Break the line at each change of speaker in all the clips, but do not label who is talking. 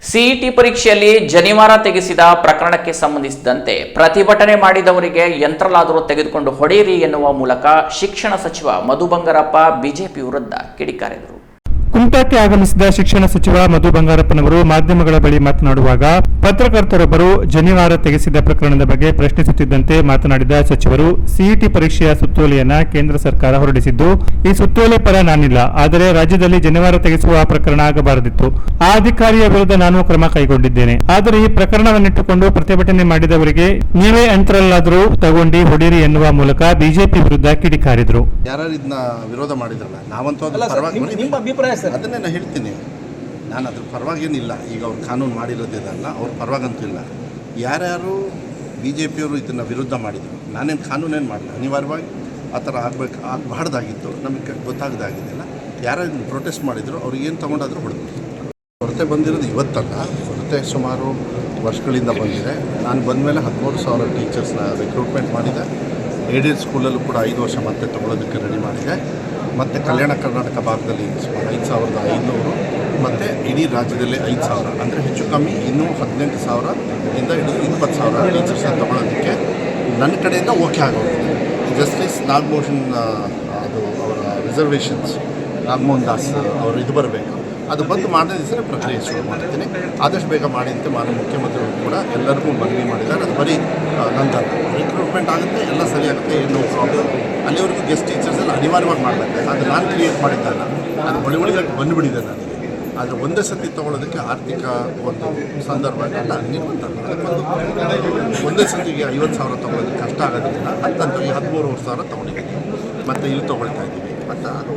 CET ಪರೀಕ್ಷೆಯಲ್ಲಿ ಜನಿವಾರ ತೆಗೆಸಿದ ಪ್ರಕರಣಕ್ಕೆ ಸಂಬಂಧಿಸಿದಂತೆ ಪ್ರತಿಭಟನೆ ಮಾಡಿದವರಿಗೆ ಯಂತ್ರಲಾದರೂ ತೆಗೆದುಕೊಂಡು ಹೊಡೆಯಿರಿ ಎನ್ನುವ ಮೂಲಕ ಶಿಕ್ಷಣ ಸಚಿವ ಮಧು ಬಂಗಾರಪ್ಪ ಬಿಜೆಪಿ ವಿರುದ್ಧ ಕಿಡಿಕಾರಿದರು.
ಕುಮಟಾಕ್ಕೆ ಆಗಮಿಸಿದ ಶಿಕ್ಷಣ ಸಚಿವ ಮಧು ಬಂಗಾರಪ್ಪನವರು ಮಾಧ್ಯಮಗಳ ಬಳಿ ಮಾತನಾಡುವಾಗ ಪತ್ರಕರ್ತರೊಬ್ಬರು ಜನಿವಾರ ತೆಗೆಸಿದ ಪ್ರಕರಣದ ಬಗ್ಗೆ ಪ್ರಶ್ನಿಸುತ್ತಿದ್ದಂತೆ ಮಾತನಾಡಿದ ಸಚಿವರು, ಸಿಇಟಿ ಪರೀಕ್ಷೆಯ ಸುತ್ತೋಲೆಯನ್ನ ಕೇಂದ್ರ ಸರ್ಕಾರ ಹೊರಡಿಸಿದ್ದು, ಈ ಸುತ್ತೋಲೆ ಪರ ನಾನಿಲ್ಲ. ಆದರೆ ರಾಜ್ಯದಲ್ಲಿ ಜನಿವಾರ ತೆಗೆಸುವ ಪ್ರಕರಣ ಆಗಬಾರದಿತ್ತು. ಆ ಅಧಿಕಾರಿಯ ವಿರುದ್ಧ ನಾನು ಕ್ರಮ ಕೈಗೊಂಡಿದ್ದೇನೆ. ಆದರೆ ಈ ಪ್ರಕರಣವನ್ನಿಟ್ಟುಕೊಂಡು ಪ್ರತಿಭಟನೆ ಮಾಡಿದವರಿಗೆ ನೀವೇ ಯಂತ್ರಲ್ಲಾದರೂ ತಗೊಂಡು ಹೊಡೀರಿ ಎನ್ನುವ ಮೂಲಕ ಬಿಜೆಪಿ ವಿರುದ್ಧ ಕಿಡಿಕಾರಿದರು.
ಯಾರು ಇದನ್ನ ವಿರೋಧ ಮಾಡಿದ್ರಲ್ಲ, ನಾವಂತೂ ನಿಮ್ಮ ಅಭಿಪ್ರಾಯ ಅದನ್ನೇ ನಾನು ಹೇಳ್ತೀನಿ. ನಾನು ಅದ್ರ ಪರವಾಗೇನಿಲ್ಲ. ಈಗ ಅವ್ರು ಕಾನೂನು ಮಾಡಿರೋದಿದಲ್ಲ, ಅವ್ರ ಪರವಾಗಂತೂ ಇಲ್ಲ. ಯಾರ್ಯಾರು ಬಿ ಜೆ ಪಿಯವರು ಇದನ್ನು ವಿರುದ್ಧ ಮಾಡಿದರು, ನಾನೇನು ಕಾನೂನೇನು ಮಾಡಿಲ್ಲ. ಅನಿವಾರ್ಯವಾಗಿ ಆ ಥರ ಆಗಬಾರ್ದಾಗಿತ್ತು, ನಮಗೆ ಗೊತ್ತಾಗದಾಗಿದ್ದಿಲ್ಲ. ಯಾರು ಇದನ್ನು ಪ್ರೊಟೆಸ್ಟ್ ಮಾಡಿದ್ರು ಅವ್ರಿಗೆ ಏನು ತೊಗೊಂಡಾದರೂ ಹೊಡೆದು ಕೊರತೆ ಬಂದಿರೋದು ಇವತ್ತಲ್ಲ, ಕೊರತೆ ಸುಮಾರು ವರ್ಷಗಳಿಂದ ಬಂದಿದೆ. ನಾನು ಬಂದ ಮೇಲೆ 13,000 ಟೀಚರ್ಸ್ನ ರಿಕ್ರೂಟ್ಮೆಂಟ್ ಮಾಡಿದೆ. ಏಡೆಡ್ ಸ್ಕೂಲಲ್ಲೂ ಕೂಡ 5 ವರ್ಷ ಮತ್ತೆ ತೊಗೊಳೋದಕ್ಕೆ ರೆಡಿ ಮಾಡಿದೆ. ಮತ್ತು ಕಲ್ಯಾಣ ಕರ್ನಾಟಕ ಭಾಗದಲ್ಲಿ ಸುಮಾರು 5,500 ಮತ್ತು ಇಡೀ ರಾಜ್ಯದಲ್ಲಿ 5,000, ಅಂದರೆ ಹೆಚ್ಚು ಕಮ್ಮಿ ಇನ್ನೂ 18,000 ಇಂದ 20,000 ಟೀಚರ್ಸ್ನ ತೊಗೊಳೋದಕ್ಕೆ ನನ್ನ ಕಡೆಯಿಂದ ಓಕೆ ಆಗೋಗಿದೆ. ಜಸ್ಟಿಸ್ ನಾಗಮೋಹನ್ ಅದು ಅವರ ರಿಸರ್ವೇಷನ್ಸ್ ನಾಗಮೋಹನ್ ದಾಸ್ ಅವರು ಇದು ಬರಬೇಕು, ಅದು ಬಂದು ಮಾಡಿದ ದಿವಸ ಪ್ರಕ್ರಿಯೆ ಶುರು ಮಾಡ್ತೀನಿ. ಆದಷ್ಟು ಬೇಗ ಮಾಡಿ ಅಂತ ಮಾನ್ಯ ಮುಖ್ಯಮಂತ್ರಿಗಳು ಕೂಡ ಎಲ್ಲರಿಗೂ ಮನವಿ ಮಾಡಿದ್ದಾರೆ. ಅದು ಬರೀ ನಂತರ ರಿಕ್ರೂಟ್ಮೆಂಟ್ ಆಗುತ್ತೆ, ಎಲ್ಲ ಸರಿಯಾಗುತ್ತೆ, ಏನು ಪ್ರಾಬ್ಲಮ್. ಅಲ್ಲಿವರೆಗೂ ಗೆಸ್ಟ್ ಟೀಚರ್ಸ್ ಎಲ್ಲ ಅನಿವಾರ್ಯವಾಗಿ ಮಾಡಬೇಕು. ಅದು ನಾನು ಕ್ರಿಯೇಟ್ ಮಾಡಿದ್ದಲ್ಲ, ಅದು ಬಳಿವಳಿಗಾಗಿ ಬಂದುಬಿಟ್ಟಿದೆ ನನಗೆ. ಆದರೆ ಒಂದೇ ಸತಿ ತೊಗೊಳೋದಕ್ಕೆ ಆರ್ಥಿಕ ಒಂದು ಸಂದರ್ಭ ಅಲ್ಲ, ನಿರ್ಬಂಧ. ಅದಕ್ಕೊಂದು ಒಂದೇ ಸತಿಗೆ 50,000 ತೊಗೊಳೋದಕ್ಕೆ ಕಷ್ಟ ಆಗೋದ್ರಿಂದ ಅಂತಂತೂ 13,000 ತೊಗೊಂಡಿದ್ದೀನಿ. ಮತ್ತು ಇಲ್ಲಿ ತೊಗೊಳ್ತಾ ಇದ್ದೀವಿ. ಮತ್ತು ಅದು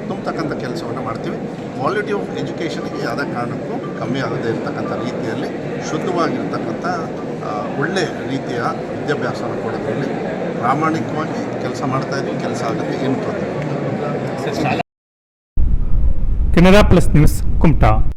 ತುಂಬತಕ್ಕಂಥ ಕೆಲಸವನ್ನು ಮಾಡ್ತೀವಿ. ಕ್ವಾಲಿಟಿ ಆಫ್ ಎಜುಕೇಷನ್ಗೆ ಯಾವುದೇ ಕಾರಣಕ್ಕೂ ಕಮ್ಮಿ ಆಗದೇ ಇರತಕ್ಕಂಥ ರೀತಿಯಲ್ಲಿ ಶುದ್ಧವಾಗಿರ್ತಕ್ಕಂಥ ಒಳ್ಳೆಯ ರೀತಿಯ ವಿದ್ಯಾಭ್ಯಾಸವನ್ನು ಕೊಡೋದ್ರಲ್ಲಿ ಪ್ರಾಮಾಣಿಕವಾಗಿ ಕೆಲಸ ಮಾಡ್ತಾಯಿದ್ವಿ. ಕೆಲಸ ಆಗುತ್ತೆ, ಏನು ತೊಂದರೆ.
Canara plus news, Kumta.